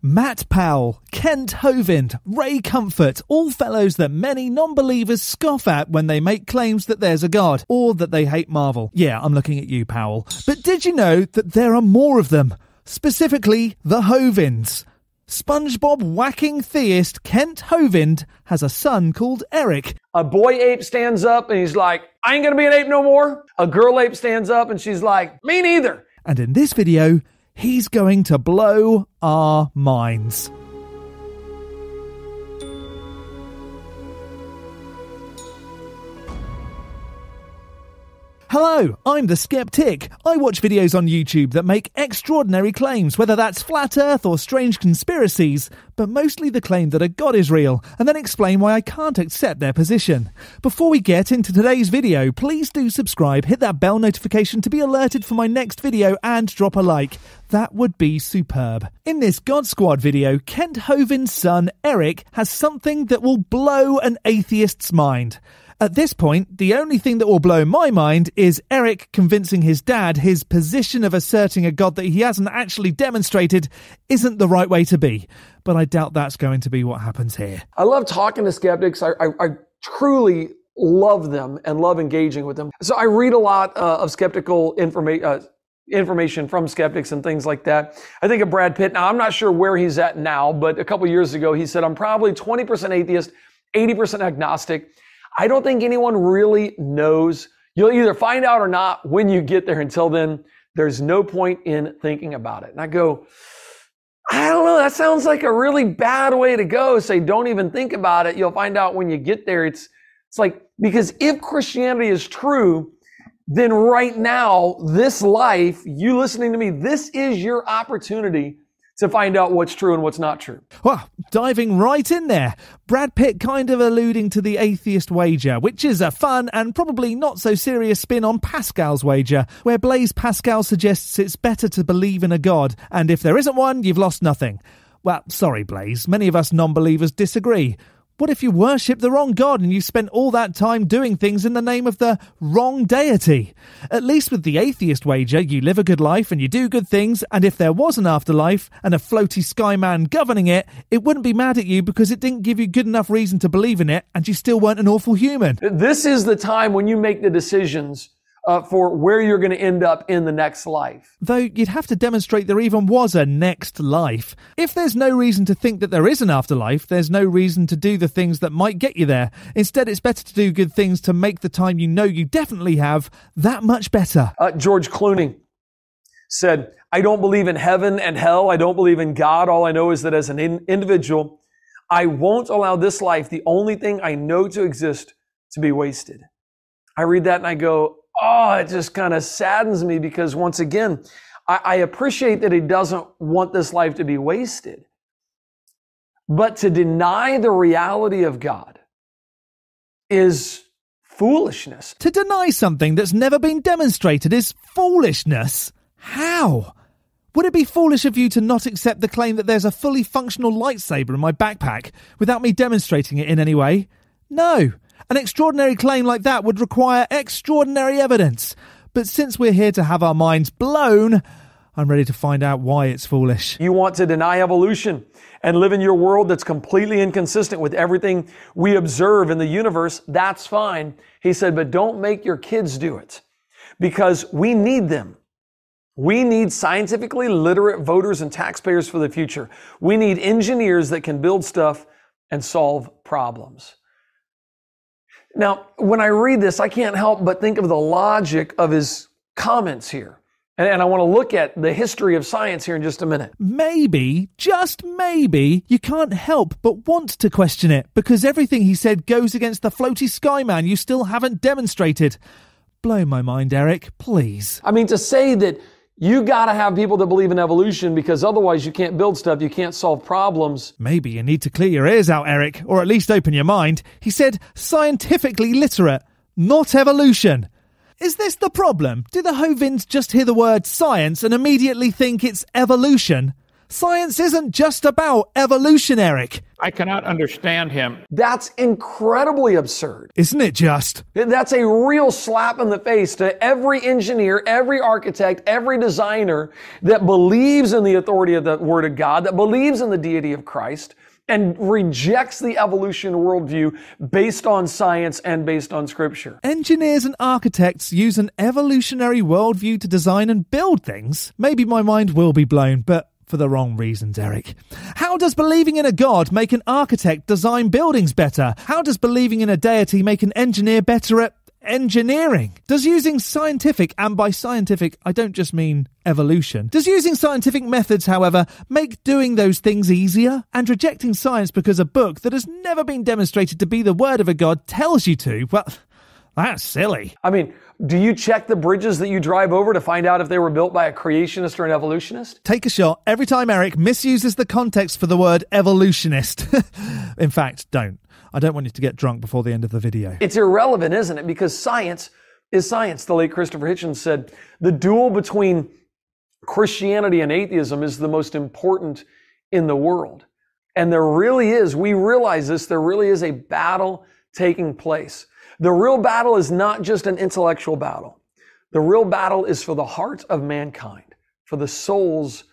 Matt Powell, Kent Hovind, Ray Comfort, all fellows that many non-believers scoff at when they make claims that there's a God, or that they hate Marvel. Yeah, I'm looking at you, Powell. But did you know that there are more of them? Specifically, the Hovinds. SpongeBob whacking theist Kent Hovind has a son called Eric. A boy ape stands up and he's like, I ain't gonna be an ape no more. A girl ape stands up and she's like, me neither. And in this video, he's going to blow our minds. Hello, I'm the Skeptic. I watch videos on YouTube that make extraordinary claims, whether that's flat earth or strange conspiracies, but mostly the claim that a God is real, and then explain why I can't accept their position. Before we get into today's video, please do subscribe, hit that bell notification to be alerted for my next video, and drop a like. That would be superb. In this God Squad video, Kent Hovind's son, Eric, has something that will blow an atheist's mind. At this point, the only thing that will blow my mind is Eric convincing his dad his position of asserting a God that he hasn't actually demonstrated isn't the right way to be. But I doubt that's going to be what happens here. I love talking to skeptics. I truly love them and love engaging with them. So I read a lot of skeptical information from skeptics and things like that. I think of Brad Pitt. Now, I'm not sure where he's at now, but a couple years ago, he said, I'm probably 20% atheist, 80% agnostic. I don't think anyone really knows. You'll either find out or not when you get there. Until then, there's no point in thinking about it. And I go, I don't know. That sounds like a really bad way to go. Say, don't even think about it. You'll find out when you get there. It's like, because if Christianity is true, then right now, this life, you listening to me, this is your opportunity to find out what's true and what's not true. Well, diving right in there, Brad Pitt kind of alluding to the atheist wager, which is a fun and probably not so serious spin on Pascal's wager, where Blaise Pascal suggests it's better to believe in a God, and if there isn't one, you've lost nothing. Well, sorry, Blaise, many of us non-believers disagree. What if you worship the wrong God and you spent all that time doing things in the name of the wrong deity? At least with the atheist wager, you live a good life and you do good things, and if there was an afterlife and a floaty sky man governing it, it wouldn't be mad at you because it didn't give you good enough reason to believe in it and you still weren't an awful human. This is the time when you make the decisions for where you're going to end up in the next life. Though you'd have to demonstrate there even was a next life. If there's no reason to think that there is an afterlife, there's no reason to do the things that might get you there. Instead, it's better to do good things to make the time you know you definitely have that much better. George Clooney said, I don't believe in heaven and hell. I don't believe in God. All I know is that as an individual, I won't allow this life, the only thing I know to exist, to be wasted. I read that and I go, oh, it just kind of saddens me because once again, I appreciate that he doesn't want this life to be wasted. But to deny the reality of God is foolishness. To deny something that's never been demonstrated is foolishness? How? Would it be foolish of you to not accept the claim that there's a fully functional lightsaber in my backpack without me demonstrating it in any way? No. An extraordinary claim like that would require extraordinary evidence. But since we're here to have our minds blown, I'm ready to find out why it's foolish. You want to deny evolution and live in your world that's completely inconsistent with everything we observe in the universe, that's fine. He said, but don't make your kids do it because we need them. We need scientifically literate voters and taxpayers for the future. We need engineers that can build stuff and solve problems. Now, when I read this, I can't help but think of the logic of his comments here. And I want to look at the history of science here in just a minute. Maybe, just maybe, you can't help but want to question it because everything he said goes against the floaty sky man you still haven't demonstrated. Blow my mind, Eric, please. I mean, to say that you got to have people that believe in evolution because otherwise you can't build stuff, you can't solve problems. Maybe you need to clear your ears out, Eric, or at least open your mind. He said scientifically literate, not evolution. Is this the problem? Do the Hovinds just hear the word science and immediately think it's evolution? Science isn't just about evolution, Eric. I cannot understand him. That's incredibly absurd. Isn't it just? That's a real slap in the face to every engineer, every architect, every designer that believes in the authority of the Word of God, that believes in the deity of Christ, and rejects the evolution worldview based on science and based on Scripture. Engineers and architects use an evolutionary worldview to design and build things. Maybe my mind will be blown, but for the wrong reasons, Eric. How does believing in a god make an architect design buildings better? How does believing in a deity make an engineer better at engineering? Does using scientific, and by scientific I don't just mean evolution, does using scientific methods, however, make doing those things easier? And rejecting science because a book that has never been demonstrated to be the word of a god tells you to, well, that's silly. I mean, do you check the bridges that you drive over to find out if they were built by a creationist or an evolutionist? Take a shot every time Eric misuses the context for the word evolutionist. In fact, don't. I don't want you to get drunk before the end of the video. It's irrelevant, isn't it? Because science is science. The late Christopher Hitchens said, the duel between Christianity and atheism is the most important in the world. And there really is, we realize this, there really is a battle taking place. The real battle is not just an intellectual battle. The real battle is for the heart of mankind, for the souls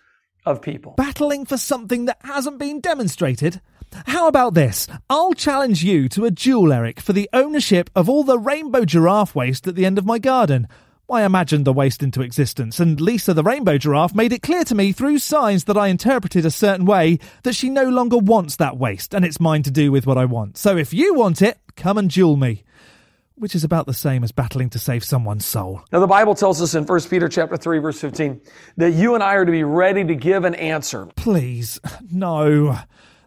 of people. Battling for something that hasn't been demonstrated? How about this? I'll challenge you to a duel, Eric, for the ownership of all the rainbow giraffe waste at the end of my garden. I imagined the waste into existence, and Lisa the rainbow giraffe made it clear to me through signs that I interpreted a certain way that she no longer wants that waste, and it's mine to do with what I want. So if you want it, come and duel me. Which is about the same as battling to save someone's soul. Now the Bible tells us in 1 Peter chapter 3, verse 15, that you and I are to be ready to give an answer. Please, no,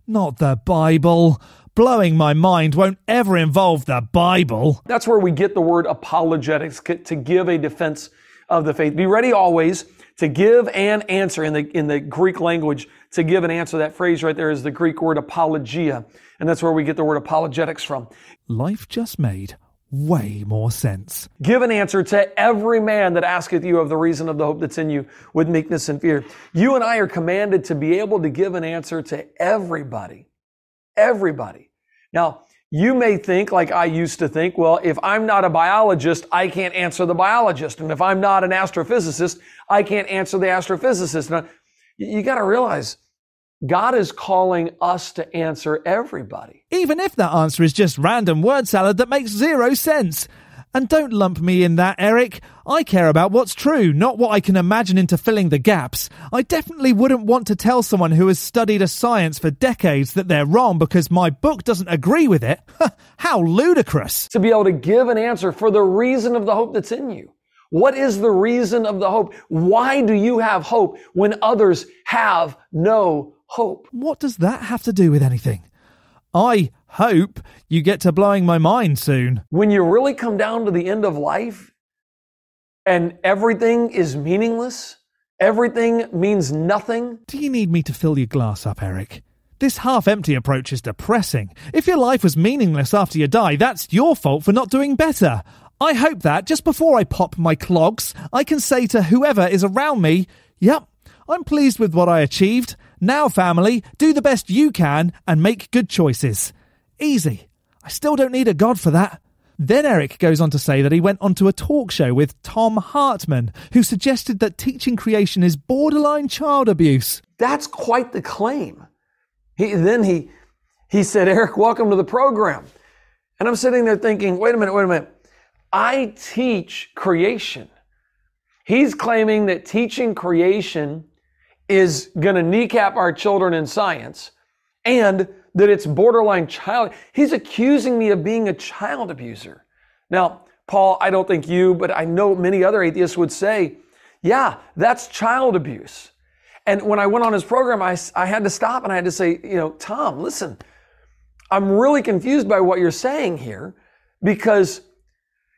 not the Bible. Blowing my mind won't ever involve the Bible. That's where we get the word apologetics, to give a defense of the faith. Be ready always to give an answer. In the Greek language, to give an answer, that phrase right there is the Greek word apologia. And that's where we get the word apologetics from. Life just made way more sense. Give an answer to every man that asketh you of the reason of the hope that's in you with meekness and fear. You and I are commanded to be able to give an answer to everybody. Everybody. Now, you may think, like I used to think, well, if I'm not a biologist, I can't answer the biologist. And if I'm not an astrophysicist, I can't answer the astrophysicist. Now, you got to realize, God is calling us to answer everybody. Even if that answer is just random word salad that makes zero sense. And don't lump me in that, Eric. I care about what's true, not what I can imagine into filling the gaps. I definitely wouldn't want to tell someone who has studied a science for decades that they're wrong because my book doesn't agree with it. How ludicrous. To be able to give an answer for the reason of the hope that's in you. What is the reason of the hope? Why do you have hope when others have no hope? What does that have to do with anything? I hope you get to blowing my mind soon. When you really come down to the end of life and everything is meaningless, everything means nothing. Do you need me to fill your glass up, Eric? This half-empty approach is depressing. If your life was meaningless after you die, that's your fault for not doing better. I hope that just before I pop my clogs, I can say to whoever is around me, yep, I'm pleased with what I achieved. Now, family, do the best you can and make good choices. Easy. I still don't need a god for that. Then Eric goes on to say that he went onto a talk show with Tom Hartman, who suggested that teaching creation is borderline child abuse. That's quite the claim. He said, Eric, welcome to the program. And I'm sitting there thinking, wait a minute. I teach creation. He's claiming that teaching creation is going to kneecap our children in science and that it's borderline child. He's accusing me of being a child abuser. Now, Paul, I don't think you, but I know many other atheists would say, yeah, that's child abuse. And when I went on his program, I had to stop and I had to say, Tom, listen, I'm really confused by what you're saying here, because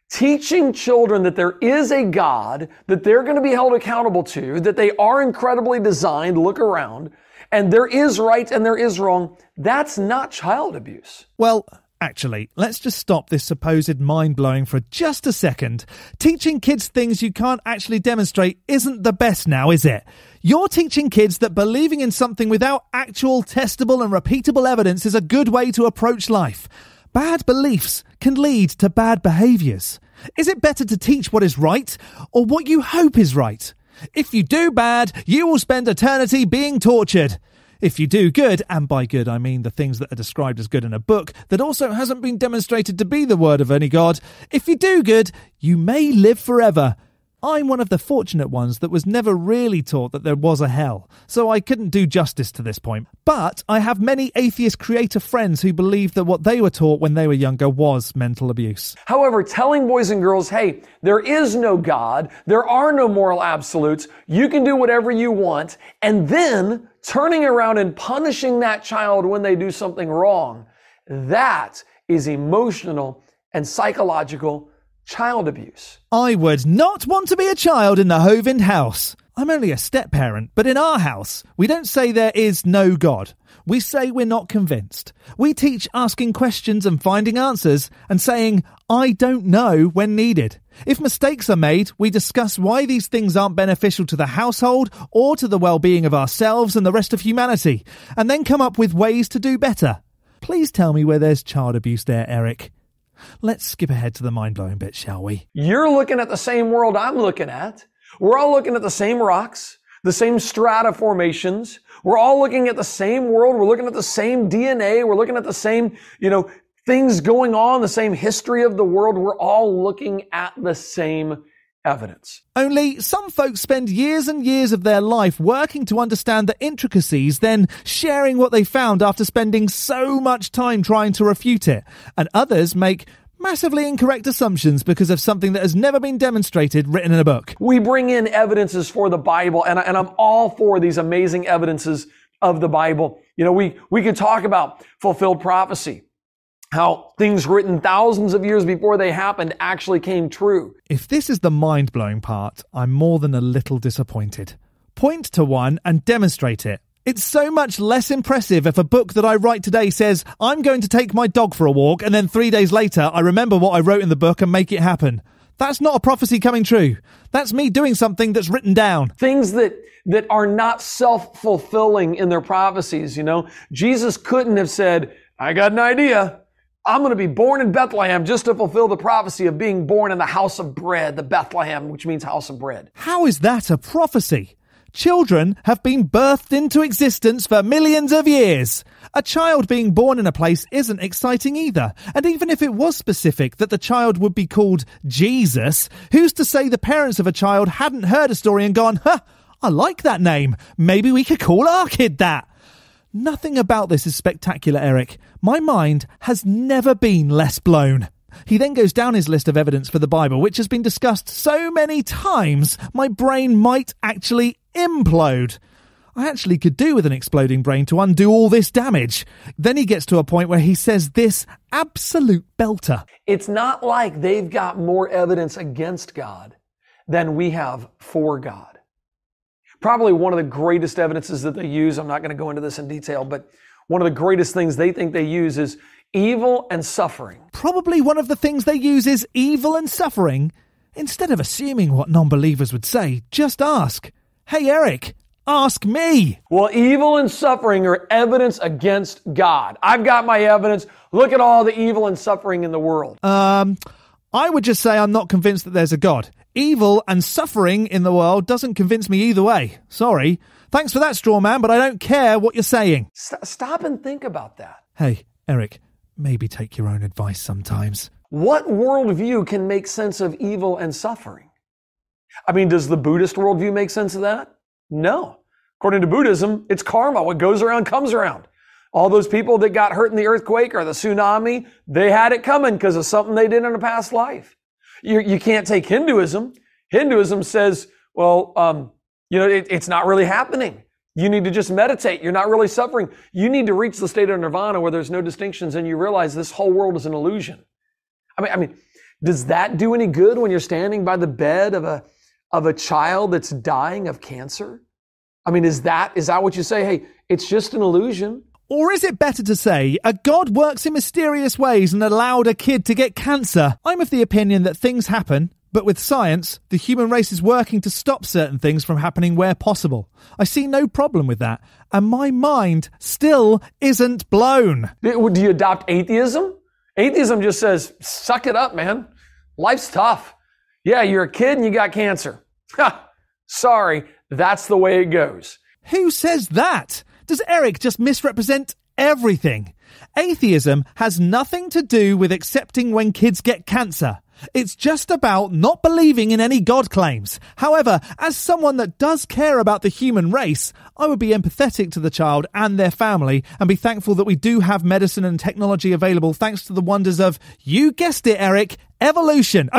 teaching children that there is a God, that they're going to be held accountable to, that they are incredibly designed, look around, and there is right and there is wrong, that's not child abuse. Well, Actually, let's just stop this supposed mind-blowing for just a second. Teaching kids things you can't actually demonstrate isn't the best now, is it? You're teaching kids that believing in something without actual testable and repeatable evidence is a good way to approach life. Bad beliefs can lead to bad behaviours. Is it better to teach what is right or what you hope is right? If you do bad, you will spend eternity being tortured. If you do good, and by good I mean the things that are described as good in a book that also hasn't been demonstrated to be the word of any god, if you do good, you may live forever. I'm one of the fortunate ones that was never really taught that there was a hell, so I couldn't do justice to this point. But I have many atheist creator friends who believe that what they were taught when they were younger was mental abuse. However, telling boys and girls, hey, there is no God, there are no moral absolutes, you can do whatever you want, and then turning around and punishing that child when they do something wrong, that is emotional and psychological child abuse. I would not want to be a child in the Hovind house. I'm only a step-parent, but in our house, we don't say there is no God. We say we're not convinced. We teach asking questions and finding answers and saying, I don't know when needed. If mistakes are made, we discuss why these things aren't beneficial to the household or to the well-being of ourselves and the rest of humanity, and then come up with ways to do better. Please tell me where there's child abuse there, Eric. Let's skip ahead to the mind-blowing bit, shall we? You're looking at the same world I'm looking at. We're all looking at the same rocks, the same strata formations. We're all looking at the same world. We're looking at the same DNA. We're looking at the same, things going on, the same history of the world. We're all looking at the same evidence. Only some folks spend years and years of their life working to understand the intricacies, then sharing what they found after spending so much time trying to refute it. And others make massively incorrect assumptions because of something that has never been demonstrated written in a book. We bring in evidences for the Bible, and I'm all for these amazing evidences of the Bible. We could talk about fulfilled prophecy, how things written thousands of years before they happened actually came true. If this is the mind-blowing part, I'm more than a little disappointed. Point to one and demonstrate it. It's so much less impressive if a book that I write today says, I'm going to take my dog for a walk, and then 3 days later I remember what I wrote in the book and make it happen. That's not a prophecy coming true. That's me doing something that's written down. Things that are not self-fulfilling in their prophecies, Jesus couldn't have said, I got an idea. I'm going to be born in Bethlehem just to fulfill the prophecy of being born in the house of bread, the Bethlehem, which means house of bread. How is that a prophecy? Children have been birthed into existence for millions of years. A child being born in a place isn't exciting either. And even if it was specific that the child would be called Jesus, who's to say the parents of a child hadn't heard a story and gone, I like that name. Maybe we could call our kid that. Nothing about this is spectacular, Eric. My mind has never been less blown. He then goes down his list of evidence for the Bible, which has been discussed so many times, my brain might actually implode. I actually could do with an exploding brain to undo all this damage. Then he gets to a point where he says this absolute belter. It's not like they've got more evidence against God than we have for God. Probably one of the greatest evidences that they use, I'm not going to go into this in detail, but one of the greatest things they think they use is evil and suffering. Probably one of the things they use is evil and suffering. Instead of assuming what non-believers would say, just ask, hey Eric, ask me. Well, evil and suffering are evidence against God. I've got my evidence. Look at all the evil and suffering in the world. I would just say I'm not convinced that there's a God. Evil and suffering in the world doesn't convince me either way. Sorry. Thanks for that, straw man, but I don't care what you're saying. Stop and think about that. Hey, Eric, maybe take your own advice sometimes. What worldview can make sense of evil and suffering? I mean, does the Buddhist worldview make sense of that? No. According to Buddhism, it's karma. What goes around comes around. All those people that got hurt in the earthquake or the tsunami, they had it coming because of something they did in a past life. You can't take Hinduism. Hinduism says, it's not really happening. You need to just meditate. You're not really suffering. You need to reach the state of nirvana where there's no distinctions and you realize this whole world is an illusion. I mean, does that do any good when you're standing by the bed of a child that's dying of cancer? I mean, is that what you say? Hey, it's just an illusion. Or is it better to say a God works in mysterious ways and allowed a kid to get cancer? I'm of the opinion that things happen, but with science, the human race is working to stop certain things from happening where possible. I see no problem with that, and my mind still isn't blown. Do you adopt atheism? Atheism just says, suck it up, man. Life's tough. Yeah, you're a kid and you got cancer. Ha! Sorry, that's the way it goes. Who says that? Does Eric just misrepresent everything? Atheism has nothing to do with accepting when kids get cancer. It's just about not believing in any God claims. However, as someone that does care about the human race, I would be empathetic to the child and their family and be thankful that we do have medicine and technology available thanks to the wonders of, you guessed it, Eric, evolution.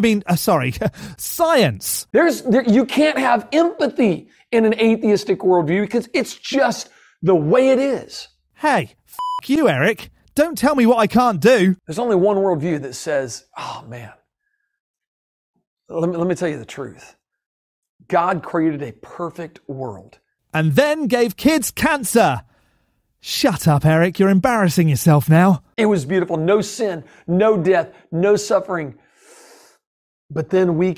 Science. You can't have empathy in an atheistic worldview because it's just the way it is. Hey, f*** you, Eric. Don't tell me what I can't do. There's only one worldview that says, oh man, let me tell you the truth. God created a perfect world. And then gave kids cancer. Shut up, Eric. You're embarrassing yourself now. It was beautiful. No sin, no death, no suffering. But then man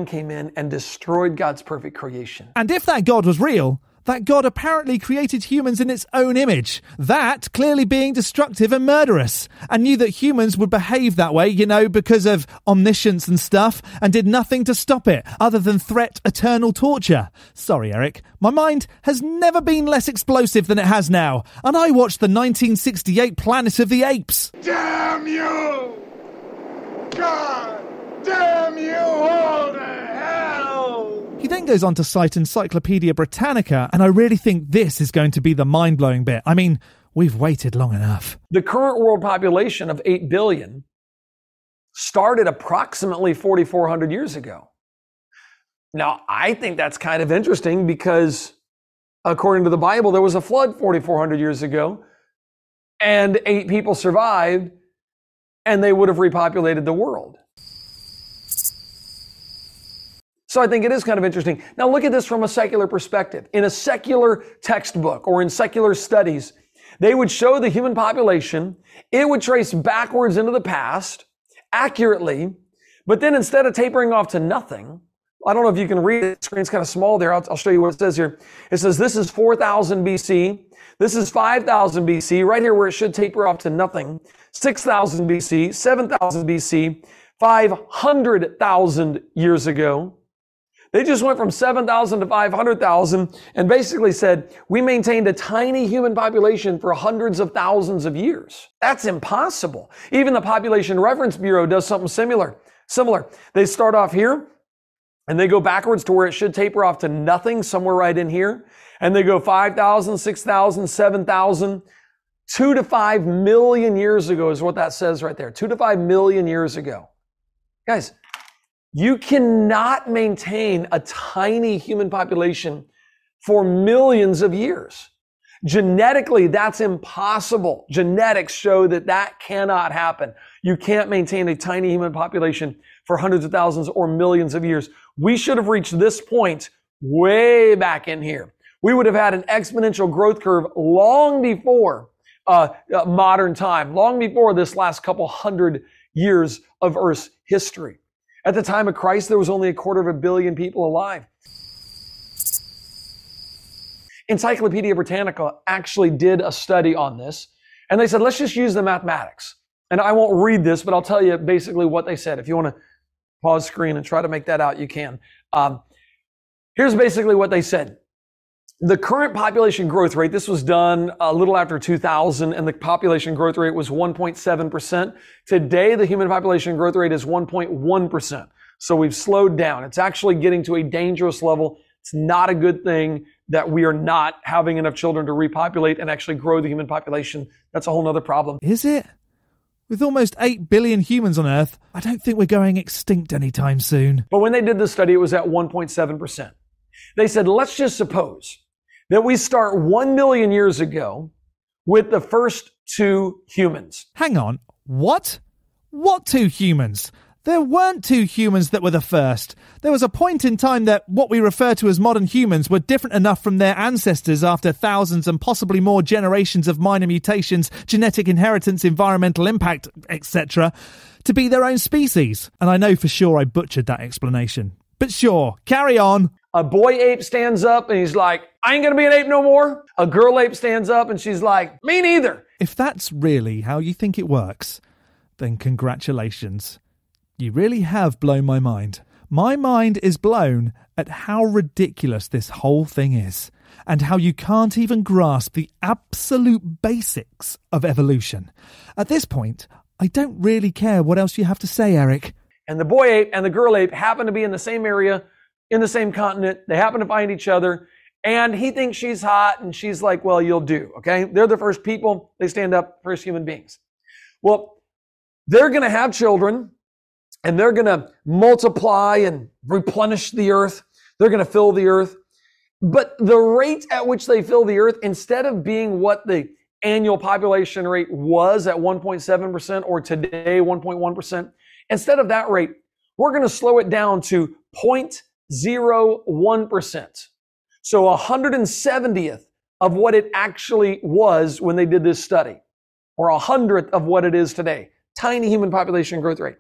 came in and destroyed God's perfect creation. And if that God was real, that God apparently created humans in its own image, that clearly being destructive and murderous, and knew that humans would behave that way, because of omniscience and stuff, and did nothing to stop it, other than threat eternal torture. Sorry, Eric, my mind has never been less explosive than it has now, and I watched the 1968 Planet of the Apes. Damn you! God damn you all to hell! He then goes on to cite Encyclopedia Britannica, and I really think this is going to be the mind-blowing bit. I mean, we've waited long enough. The current world population of 8 billion started approximately 4,400 years ago. Now, I think that's kind of interesting because according to the Bible, there was a flood 4,400 years ago, and 8 people survived, and they would have repopulated the world. So I think it is kind of interesting. Now look at this from a secular perspective. In a secular textbook or in secular studies, they would show the human population. It would trace backwards into the past accurately, but then instead of tapering off to nothing, I don't know if you can read it. The screen's kind of small there. I'll show you what it says here. It says this is 4,000 BC. This is 5,000 BC, right here where it should taper off to nothing. 6,000 BC, 7,000 BC, 500,000 years ago. They just went from 7,000 to 500,000 and basically said, we maintained a tiny human population for hundreds of thousands of years. That's impossible. Even the Population Reference Bureau does something similar. They start off here and they go backwards to where it should taper off to nothing, somewhere right in here. And they go 5,000, 6,000, 7,000. 2 to 5 million years ago is what that says right there. 2 to 5 million years ago. Guys, you cannot maintain a tiny human population for millions of years. Genetically, that's impossible. Genetics show that that cannot happen. You can't maintain a tiny human population for hundreds of thousands or millions of years. We should have reached this point way back in here. We would have had an exponential growth curve long before modern time, long before this last couple hundred years of Earth's history. At the time of Christ, there was only 250 million people alive. Encyclopedia Britannica actually did a study on this, and they said, let's just use the mathematics. And I won't read this, but I'll tell you basically what they said. If you want to pause screen and try to make that out, you can. Here's basically what they said. The current population growth rate, this was done a little after 2000, and the population growth rate was 1.7%. Today, the human population growth rate is 1.1%. So we've slowed down. It's actually getting to a dangerous level. It's not a good thing that we are not having enough children to repopulate and actually grow the human population. That's a whole nother problem. Is it? With almost 8 billion humans on Earth, I don't think we're going extinct anytime soon. But when they did the study, it was at 1.7%. They said, let's just suppose that we start 1 million years ago with the first 2 humans. Hang on, what? What 2 humans? There weren't two humans that were the first. There was a point in time that what we refer to as modern humans were different enough from their ancestors after thousands and possibly more generations of minor mutations, genetic inheritance, environmental impact, etc., to be their own species. And I know for sure I butchered that explanation. But sure, carry on. A boy ape stands up and he's like, I ain't gonna be an ape no more. A girl ape stands up and she's like, me neither. If that's really how you think it works, then congratulations. You really have blown my mind. My mind is blown at how ridiculous this whole thing is, and how you can't even grasp the absolute basics of evolution. At this point, I don't really care what else you have to say, Eric. And the boy ape and the girl ape happen to be in the same area, in the same continent. They happen to find each other, and he thinks she's hot, and she's like, well, you'll do, okay? They're the first people. They stand up, first human beings. Well, they're going to have children, and they're going to multiply and replenish the earth. They're going to fill the earth. But the rate at which they fill the earth, instead of being what the annual population rate was at 1.7% or today 1.1%, instead of that rate, we're going to slow it down to 0.01%. So 170th of what it actually was when they did this study, or 100th of what it is today. Tiny human population growth rate.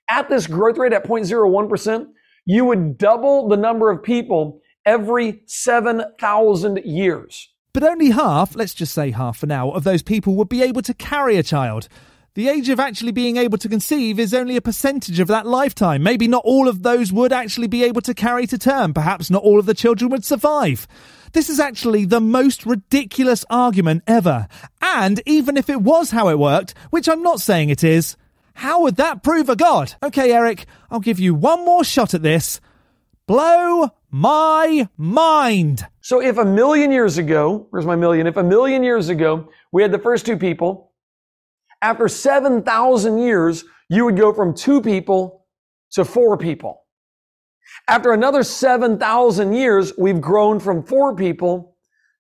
At this growth rate at 0.01%, you would double the number of people every 7,000 years. But only half, let's just say half for now, of those people would be able to carry a child. The age of actually being able to conceive is only a percentage of that lifetime. Maybe not all of those would actually be able to carry to term. Perhaps not all of the children would survive. This is actually the most ridiculous argument ever. And even if it was how it worked, which I'm not saying it is, how would that prove a god? Okay, Eric, I'll give you one more shot at this. Blow my mind. So if a million years ago, where's my million? If a million years ago, we had the first two people, after 7,000 years, you would go from 2 people to 4 people. After another 7,000 years, we've grown from 4 people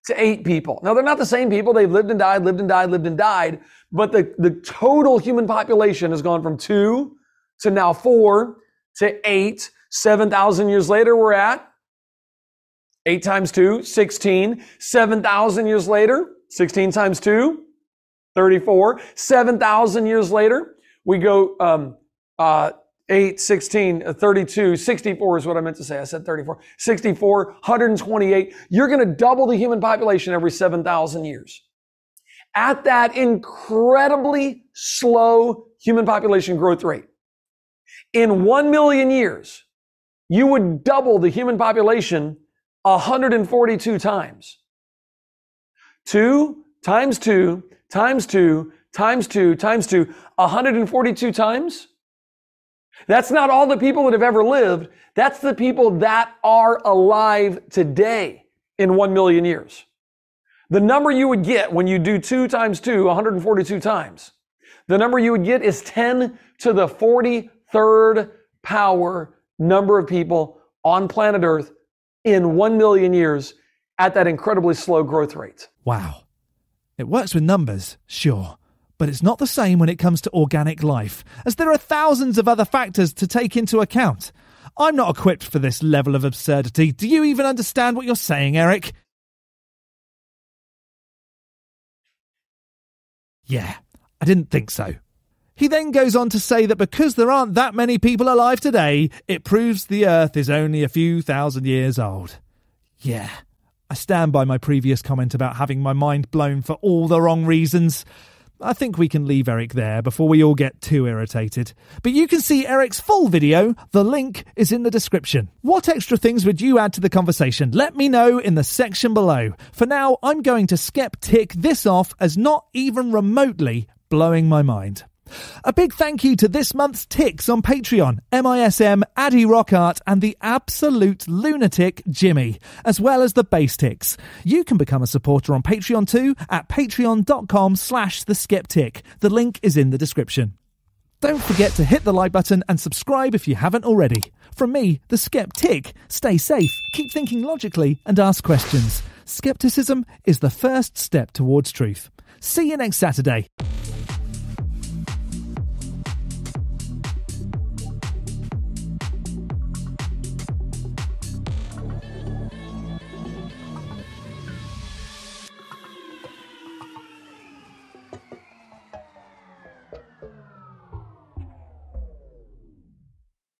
to 8 people. Now, they're not the same people. They've lived and died, lived and died, lived and died. But the total human population has gone from 2 to now 4 to 8. 7,000 years later, we're at 8 times 2, 16. 7,000 years later, 16 times 2, 34. 7,000 years later, we go 8, 16, 32, 64 is what I meant to say. I said 34. 64, 128. You're going to double the human population every 7,000 years. At that incredibly slow human population growth rate, in 1 million years, you would double the human population 142 times. 2 times 2 times 2 times 2 times 2, 142 times. That's not all the people that have ever lived. That's the people that are alive today in 1 million years. The number you would get when you do 2 times 2, 142 times, the number you would get is 10 to the 43rd power number of people on planet Earth in 1 million years at that incredibly slow growth rate. Wow. It works with numbers, sure. But it's not the same when it comes to organic life, as there are thousands of other factors to take into account. I'm not equipped for this level of absurdity. Do you even understand what you're saying, Eric? Yeah, I didn't think so. He then goes on to say that because there aren't that many people alive today, it proves the Earth is only a few thousand years old. Yeah, I stand by my previous comment about having my mind blown for all the wrong reasons. I think we can leave Eric there before we all get too irritated. But you can see Eric's full video. The link is in the description. What extra things would you add to the conversation? Let me know in the section below. For now, I'm going to tick this off as not even remotely blowing my mind. A big thank you to this month's ticks on Patreon, MISM, Addy Rockart and the absolute lunatic Jimmy, as well as the base ticks. You can become a supporter on Patreon too at patreon.com/theskeptic. The link is in the description. Don't forget to hit the like button and subscribe if you haven't already. From me, the Skeptic, stay safe, keep thinking logically and ask questions. Skepticism is the first step towards truth. See you next Saturday.